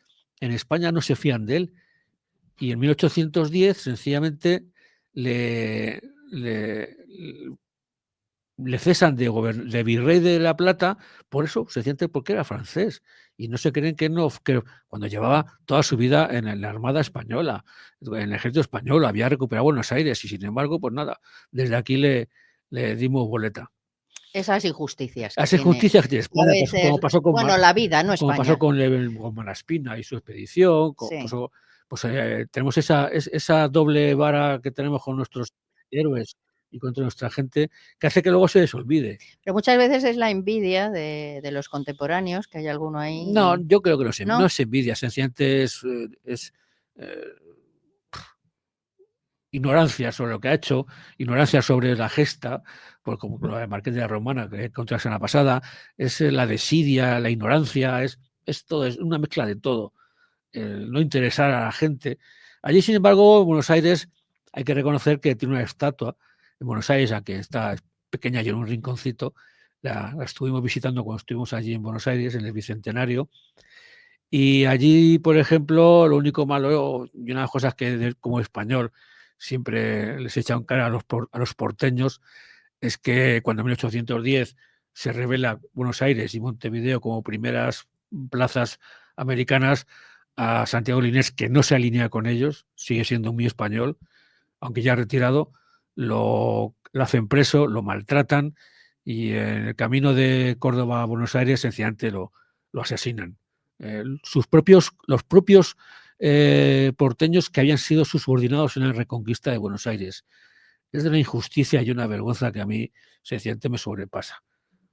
en España no se fían de él. Y en 1810, sencillamente, le cesan de virrey de La Plata, por eso, sencillamente porque era francés. Y no se creen que cuando llevaba toda su vida en la Armada Española, en el Ejército Español, había recuperado Buenos Aires y sin embargo, pues nada, desde aquí le dimos boleta. Esas injusticias que Las tiene injusticias que tiene a España, veces, como pasó con, bueno, la vida, no como pasó España. con Malaspina y su expedición, Sí. pues, tenemos esa doble vara que tenemos con nuestros héroes y contra nuestra gente, que hace que luego se les olvide. Pero muchas veces es la envidia de los contemporáneos, que hay alguno ahí, No, yo creo que no ¿no? es envidia, sencillamente es eh, ignorancia sobre lo que ha hecho, ignorancia sobre la gesta, pues como lo de Marqués de la Romana, que contra la semana pasada, es la desidia, la ignorancia, es todo, es una mezcla de todo, el no interesar a la gente. Allí, sin embargo, en Buenos Aires hay que reconocer que tiene una estatua en Buenos Aires, aunque está pequeña y en un rinconcito, la estuvimos visitando cuando estuvimos allí en Buenos Aires, en el Bicentenario, y allí, por ejemplo, lo único malo, y una de las cosas que como español siempre les he echado en cara a los porteños, es que cuando en 1810 se revela Buenos Aires y Montevideo como primeras plazas americanas, a Santiago Liniers, que no se alinea con ellos, sigue siendo muy español, aunque ya retirado, lo hacen preso, lo maltratan y en el camino de Córdoba a Buenos Aires sencillamente lo asesinan. Los propios porteños que habían sido sus subordinados en la reconquista de Buenos Aires. Es de una injusticia y una vergüenza que a mí sencillamente me sobrepasa.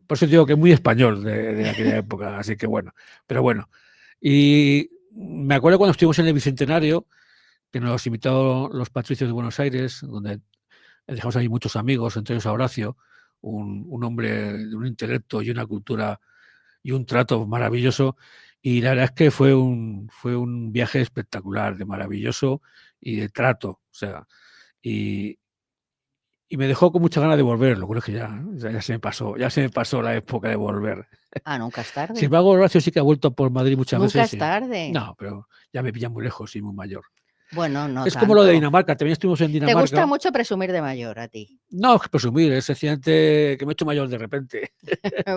Por eso digo que es muy español de aquella época, así que bueno, pero bueno. Y me acuerdo cuando estuvimos en el Bicentenario, que nos invitaron los patricios de Buenos Aires, donde dejamos ahí muchos amigos, entre ellos a Horacio, un hombre de un intelecto y una cultura y un trato maravilloso. Y la verdad es que fue un viaje espectacular, de maravilloso y de trato. O sea, y, y me dejó con mucha ganas de volver. Lo que es que ya se me pasó la época de volver. Ah, nunca es Sin tarde. embargo, Horacio sí que ha vuelto por Madrid muchas Nunca veces. es tarde. No, pero ya me pillan muy lejos y muy mayor. Bueno, no Es como lo de tanto. Dinamarca, también estuvimos en Te gusta Dinamarca. mucho presumir de mayor a ti. No, es que presumir, es sencillamente que me he hecho mayor de repente.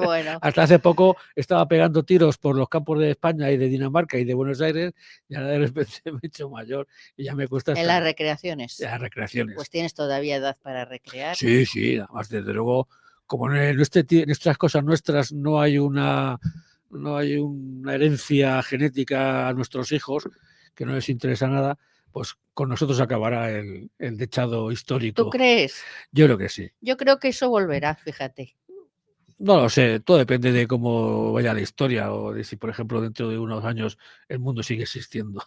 Bueno, Hasta hace poco estaba pegando tiros por los campos de España y de Dinamarca y de Buenos Aires, y ahora de repente me he hecho mayor y ya me cuesta en las hasta recreaciones. las recreaciones. Pues tienes todavía edad para recrear. Sí, sí, además desde luego, como en estas cosas nuestras no hay una herencia genética a nuestros hijos, que no les interesa nada, pues con nosotros acabará el dechado ¿Tú histórico. crees? Yo creo que sí. Yo creo que eso volverá, fíjate. No lo sé, todo depende de cómo vaya la historia o de si, por ejemplo, dentro de unos años el mundo sigue existiendo.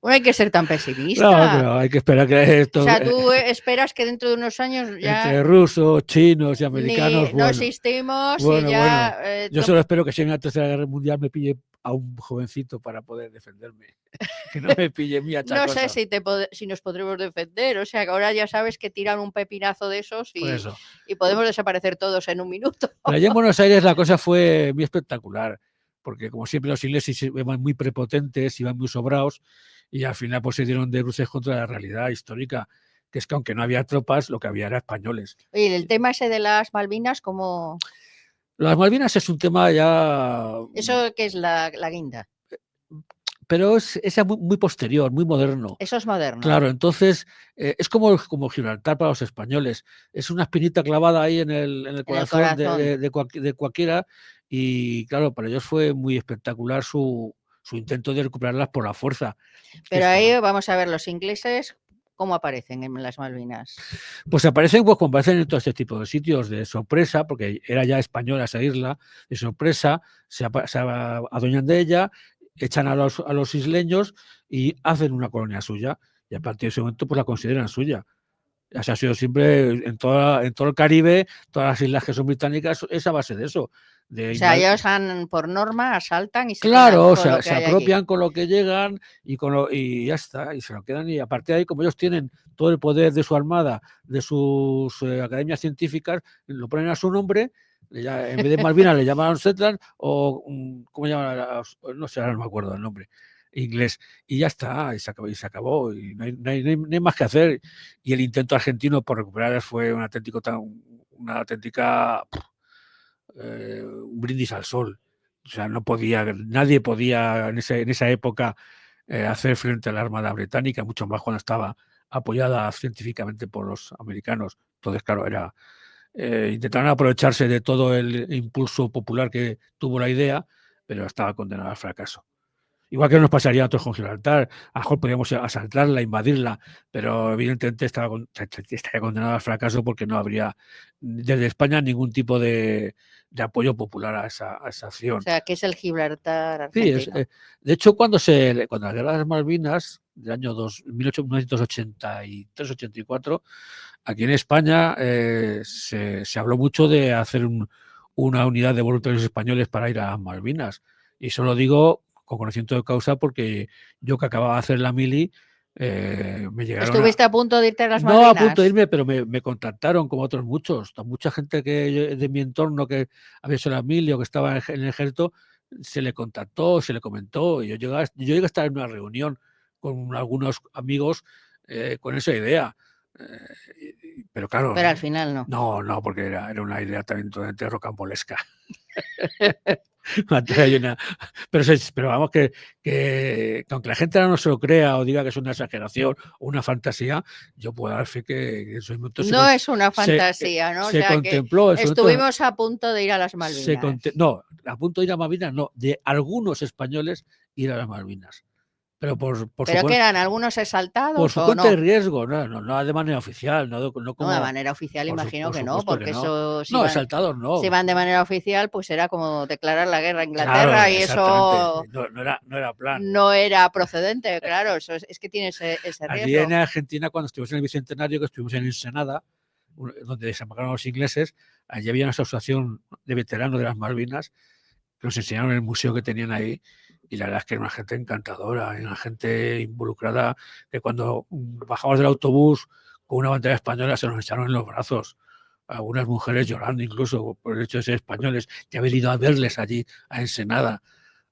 No hay que ser tan No, pesimista. pero hay que esperar que esto, O sea, tú esperas que dentro de unos años entre ya rusos, chinos y americanos, no bueno, existimos y bueno, ya yo solo espero que si hay una tercera guerra mundial me pille a un jovencito para poder defenderme, que no me pille muy no achacosa. sé si nos podremos defender. O sea, que ahora ya sabes que tiran un pepinazo de esos Por eso. y podemos desaparecer todos en un minuto. Pero allá en Buenos Aires la cosa fue muy espectacular, porque como siempre los ingleses iban muy prepotentes, iban muy sobrados, y al final pues se dieron de bruces contra la realidad histórica, que es que aunque no había tropas, lo que había era españoles. Oye, el tema ese de las Malvinas, ¿cómo? Las Malvinas es un tema ya, ¿Eso qué es la guinda? pero es ya muy posterior, muy moderno. Eso es moderno. Claro, entonces es como Gibraltar para los españoles. Es una espinita clavada ahí en el corazón de cualquiera. Y claro, para ellos fue muy espectacular su intento de recuperarlas por la fuerza. Pero ahí vamos a ver los ingleses cómo aparecen en las Malvinas. Pues aparecen, pues como aparecen en todo este tipo de sitios, de sorpresa, porque era ya española esa isla, de sorpresa, se adueñan de ella, echan a los isleños y hacen una colonia suya. Y a partir de ese momento pues la consideran suya. Así ha sido siempre en todo el Caribe, todas las islas que son británicas, es a base de eso. O sea, ellos por norma asaltan y se quedan Claro, o con sea, lo que se hay apropian allí. con lo que llegan y ya está, y se lo quedan. Y a partir de ahí, como ellos tienen todo el poder de su armada, de sus academias científicas, lo ponen a su nombre. En vez de Malvinas le llaman Shetland o ¿cómo llaman? No sé, ahora no me acuerdo el nombre inglés, y ya está, y se acabó, y no hay más que hacer. Y el intento argentino por recuperarlas fue una auténtica un brindis al sol. O sea, nadie podía en esa época hacer frente a la Armada británica, mucho más cuando estaba apoyada científicamente por los americanos. Entonces, claro, intentaron aprovecharse de todo el impulso popular que tuvo la idea, pero estaba condenada al fracaso. Igual que nos pasaría a nosotros con Gibraltar, a lo mejor podríamos asaltarla, invadirla, pero evidentemente estaría condenada al fracaso porque no habría desde España ningún tipo de apoyo popular a esa O acción. sea, que es el Gibraltar Sí, argentino. de hecho, cuando la guerra de las Malvinas, del año 1983-84, aquí en España se habló mucho de hacer una unidad de voluntarios españoles para ir a Malvinas. Y eso lo digo con conocimiento de causa porque yo, que acababa de hacer la mili, me llegaron ¿Estuviste a punto de irte a las no a punto de Malvinas? irme, pero me contactaron, como otros muchos. Mucha gente de mi entorno que había hecho la mili o que estaba en el ejército, se le contactó, se le comentó. Y yo llegué a estar en una reunión con algunos amigos con esa idea. Pero claro, Pero al final no. no, porque era una idea también totalmente rocambolesca. Pero vamos, que aunque la gente ahora no se lo crea o diga que es una exageración o una fantasía, yo puedo dar fe que en su momento No es una fantasía, ¿no? O se sea, que contempló. En su momento estuvimos a punto de ir a las Malvinas. no, a punto de ir a Malvinas, no, de algunos españoles ir a las Malvinas. Pero ¿Pero que eran algunos exaltados por su o cuenta no? de riesgo, no de manera oficial, no No, como, de manera oficial por imagino que no, supuesto porque que no. eso No, exaltados no. si van de manera oficial, pues era como declarar la guerra a Inglaterra Claro, y eso exactamente. No era plan. no era procedente, claro, eso es que tiene ese Allí riesgo. en Argentina, cuando estuvimos en el Bicentenario, que estuvimos en Ensenada, donde desembarcaron los ingleses, allí había una asociación de veteranos de las Malvinas que nos enseñaron en el museo que tenían ahí, y la verdad es que era una gente encantadora, una gente involucrada, que cuando bajamos del autobús con una bandera española se nos echaron en los brazos, algunas mujeres llorando incluso por el hecho de ser españoles, y haber ido a verles allí a Ensenada,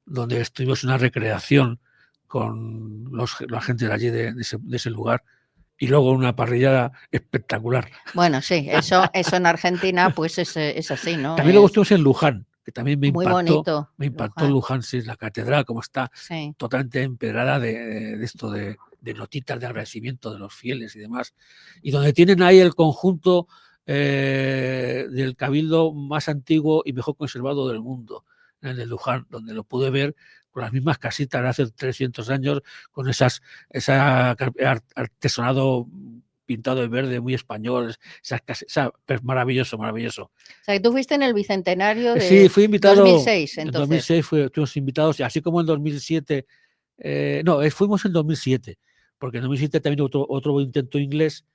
donde estuvimos en una recreación con la gente de allí, de ese lugar, y luego una parrillada espectacular. Bueno, sí, eso en Argentina pues es así, ¿no? También luego estuvimos en Luján, que también me muy impactó. bonito. Me impactó Luján, sí, la catedral, como está Sí. totalmente empedrada de esto, de notitas de agradecimiento de los fieles y demás. Y donde tienen ahí el conjunto del cabildo más antiguo y mejor conservado del mundo, en el de Luján, donde lo pude ver con las mismas casitas de hace 300 años, con ese artesonado pintado de verde, muy español, maravilloso, maravilloso. O sea, que tú fuiste en el Bicentenario de Sí, fui invitado 2006, entonces. En 2006 estuvimos invitados, así como en 2007. Fuimos en 2007, porque en 2007 también otro intento inglés,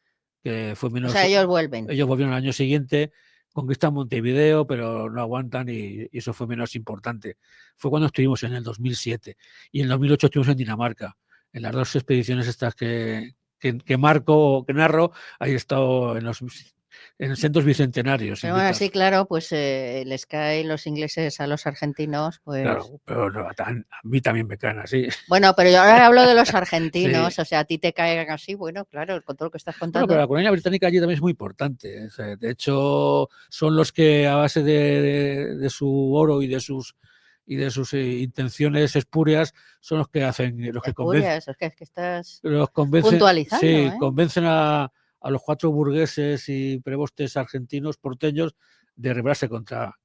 que fue menos. O sea, ellos vuelven. Ellos volvieron al año siguiente, conquistan Montevideo, pero no aguantan y eso fue menos importante. Fue cuando estuvimos en el 2007. Y en el 2008 estuvimos en Dinamarca, en las dos expediciones estas que narro. Ahí he estado en los centros bicentenarios. Pero bueno, sí, claro, pues les caen los ingleses a los argentinos, pues. Claro, pero no, a mí también me caen así. Bueno, pero yo ahora hablo de los argentinos, sí. O sea, a ti te caen así, bueno, claro, con todo lo que estás contando. Bueno, pero la colonia británica allí también es muy importante. O sea, de hecho, son los que a base de su oro y de sus intenciones espurias son los que hacen, los que convencen. Es que estás puntualizando. Sí, ¿eh? Convencen a los 4 burgueses y prebostes argentinos, porteños, de rebelarse contra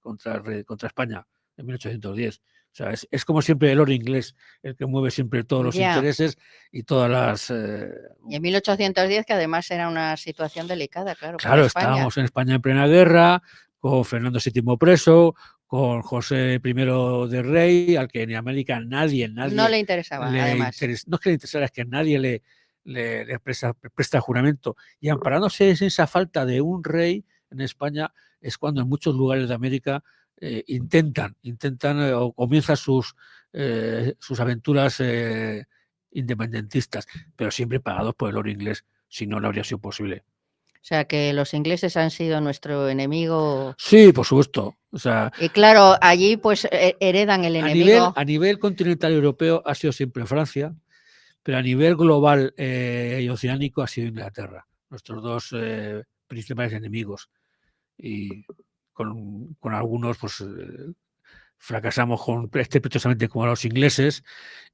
España en 1810. O sea, es como siempre el oro inglés el que mueve siempre todos los intereses y todas las... Y en 1810, que además era una situación delicada, claro. Claro, estábamos en España en plena guerra, con Fernando VII preso, con José I de rey, al que en América nadie no le interesaba, además. No es que le interesara, es que nadie le presta juramento. Y amparándose en esa falta de un rey en España, es cuando en muchos lugares de América intentan o comienzan sus aventuras independentistas, pero siempre pagados por el oro inglés, si no, no habría sido posible. O sea, que los ingleses han sido nuestro enemigo. Sí, por supuesto. O sea, y claro, allí pues heredan el enemigo. A nivel continental europeo ha sido siempre Francia, pero a nivel global y oceánico ha sido Inglaterra, nuestros dos principales enemigos. Y con algunos, pues fracasamos estrepitosamente como los ingleses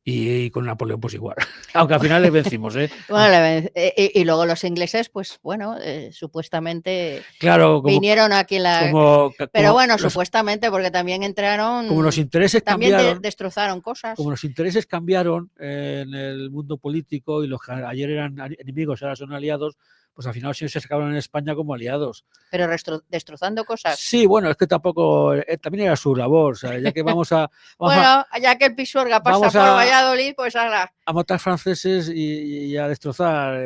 y con Napoleón pues igual. Aunque al final les vencimos, ¿eh? Bueno, y luego los ingleses, pues bueno, supuestamente Claro, vinieron aquí Pero como bueno, los, supuestamente, porque también entraron, como los intereses también cambiaron, destrozaron cosas. como los intereses cambiaron en el mundo político y los que ayer eran enemigos ahora son aliados, pues al final sí se sacaron en España como aliados. Pero destrozando cosas. Sí, bueno, es que tampoco, también era su labor, o sea, ya que vamos a Bueno, ya que el Pisuerga pasa vamos por a- Valladolid, pues ahora. matar franceses y a destrozar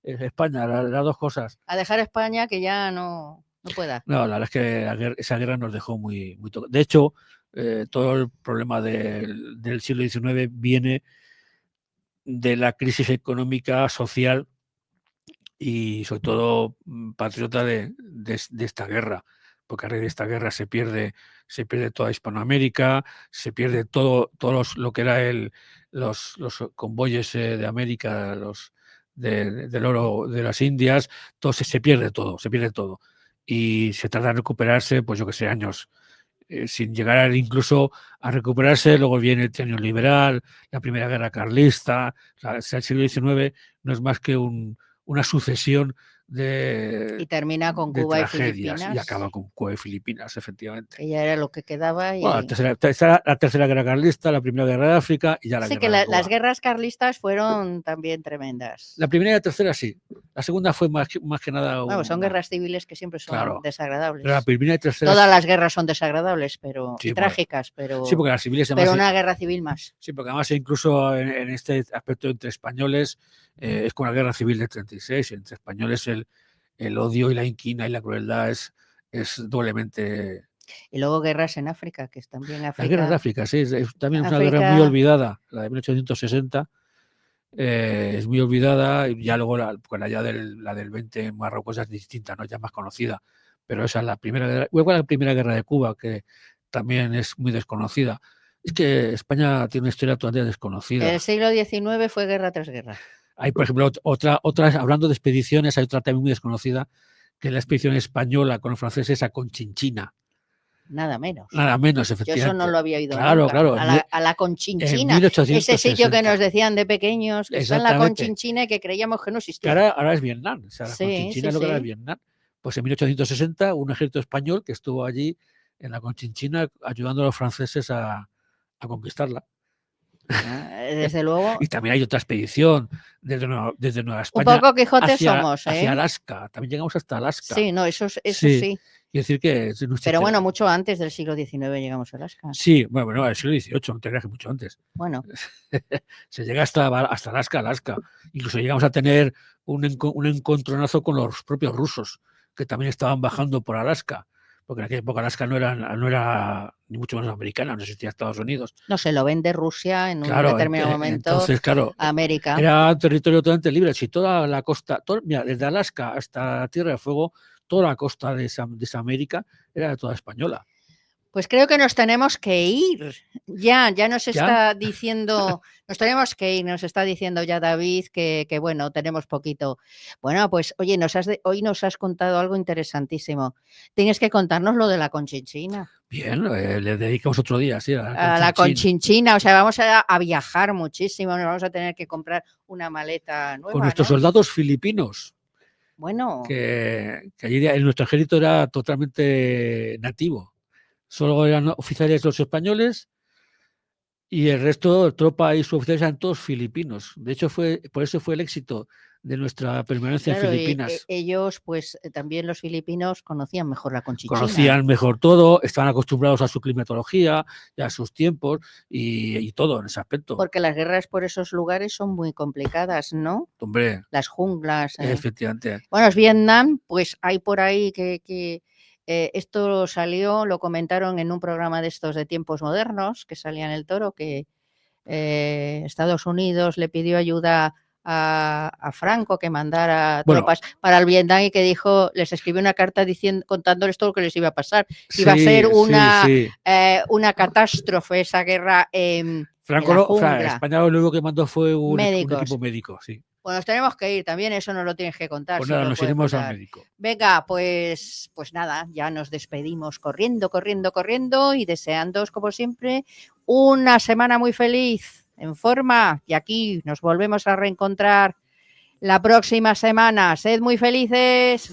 España, las dos cosas. A dejar España que ya no pueda. No, la verdad es que esa guerra nos dejó muy De hecho, todo el problema del siglo XIX viene de la crisis económica, social y sobre todo patriota de esta guerra, porque a raíz de esta guerra se pierde toda Hispanoamérica, se pierde todo lo que era los convoyes de América, del oro de las Indias, todo se pierde todo. Y se tarda en recuperarse, pues yo que sé, años, sin llegar incluso a recuperarse. Luego viene el trienio liberal, la primera guerra carlista. O sea, el siglo XIX no es más que una sucesión Y termina con de Cuba y tragedias, Filipinas. y acaba con Cuba y Filipinas, efectivamente. Que ya era lo que quedaba. Bueno, la tercera guerra carlista, la primera guerra de África y ya la Sí, guerra que de Cuba. las guerras carlistas fueron también tremendas. La primera y la tercera sí. La segunda fue más que nada. Bueno, son guerras civiles que siempre son Claro, desagradables. pero la primera y tercera. Todas las guerras son desagradables, pero Sí, y trágicas, pero. Sí, porque las civiles además, pero una guerra civil más. Sí, porque además incluso en este aspecto entre españoles es como la guerra civil del 36. Entre españoles el odio y la inquina y la crueldad es doblemente. Y luego guerras en África, que es también África. Las guerras de África, sí, también es una África... guerra muy olvidada, la de 1860. Es muy olvidada, y ya luego la del 20 en Marruecos es distinta, ¿no? Ya más conocida, pero esa es la primera guerra. Igual la primera guerra de Cuba, que también es muy desconocida. Es que España tiene una historia todavía desconocida. El siglo XIX fue guerra tras guerra. Hay, por ejemplo, otras, hablando de expediciones, hay otra también muy desconocida, que es la expedición española con los franceses a Conchinchina. Nada menos. Nada menos, efectivamente. Yo eso no lo había oído Claro, nunca. claro. A la Conchinchina. Ese sitio que nos decían de pequeños, que está en la Conchinchina y que creíamos que no existía. Que ahora es Vietnam. O sea, la Conchinchina es lo que era Vietnam. Pues en 1860 un ejército español que estuvo allí en la Conchinchina ayudando a los franceses a conquistarla. Desde luego. Y también hay otra expedición desde Nueva España. Un poco Quijotes somos, ¿eh? Hacia Alaska. También llegamos hasta Alaska. Sí, no, eso sí. Quiero decir que. Pero bueno, mucho antes del siglo XIX llegamos a Alaska. Sí, bueno, el siglo XVIII, no te creas que mucho antes. Bueno. Se llega hasta Alaska. Incluso llegamos a tener un encontronazo con los propios rusos, que también estaban bajando por Alaska. Porque en aquella época Alaska no era ni mucho menos americana, no existía Estados Unidos. No, se lo vende Rusia en un determinado momento. Entonces, claro, América. Era un territorio totalmente libre. Si toda la costa, mira, desde Alaska hasta Tierra de Fuego, toda la costa de esa América era toda española. Pues creo que nos tenemos que ir. Ya nos está diciendo, nos tenemos que ir, nos está diciendo ya David que bueno, tenemos poquito. Bueno, pues oye, hoy nos has contado algo interesantísimo. Tienes que contarnos lo de la Conchinchina. Bien, le dedicamos otro día, sí. A la Conchinchina, o sea, vamos a viajar muchísimo, nos vamos a tener que comprar una maleta nueva. Con nuestros soldados filipinos. Bueno. Que allí en nuestro ejército era totalmente nativo. Solo eran oficiales los españoles y el resto, tropa y suboficiales eran todos filipinos. De hecho, por eso fue el éxito de nuestra permanencia en Filipinas. Ellos, pues también los filipinos conocían mejor la Conchinchina. Conocían mejor todo, estaban acostumbrados a su climatología y a sus tiempos y todo en ese aspecto. Porque las guerras por esos lugares son muy complicadas, ¿no? Hombre. Las junglas. Efectivamente. Bueno, es Vietnam, pues hay por ahí que esto salió, lo comentaron en un programa de estos de tiempos modernos, que salía en El Toro, que Estados Unidos le pidió ayuda a Franco que mandara tropas para el Vietnam y que dijo, les escribió una carta contándoles todo lo que les iba a pasar. Iba a ser una catástrofe esa guerra. Franco, España lo único que mandó fue un equipo médico, sí. Pues nos tenemos que ir también, eso nos lo tienes que contar. Pues si nada, lo nos puedes iremos contar. al médico. Venga, pues nada, ya nos despedimos corriendo y deseándoos, como siempre, una semana muy feliz, en forma, y aquí nos volvemos a reencontrar la próxima semana. Sed muy felices.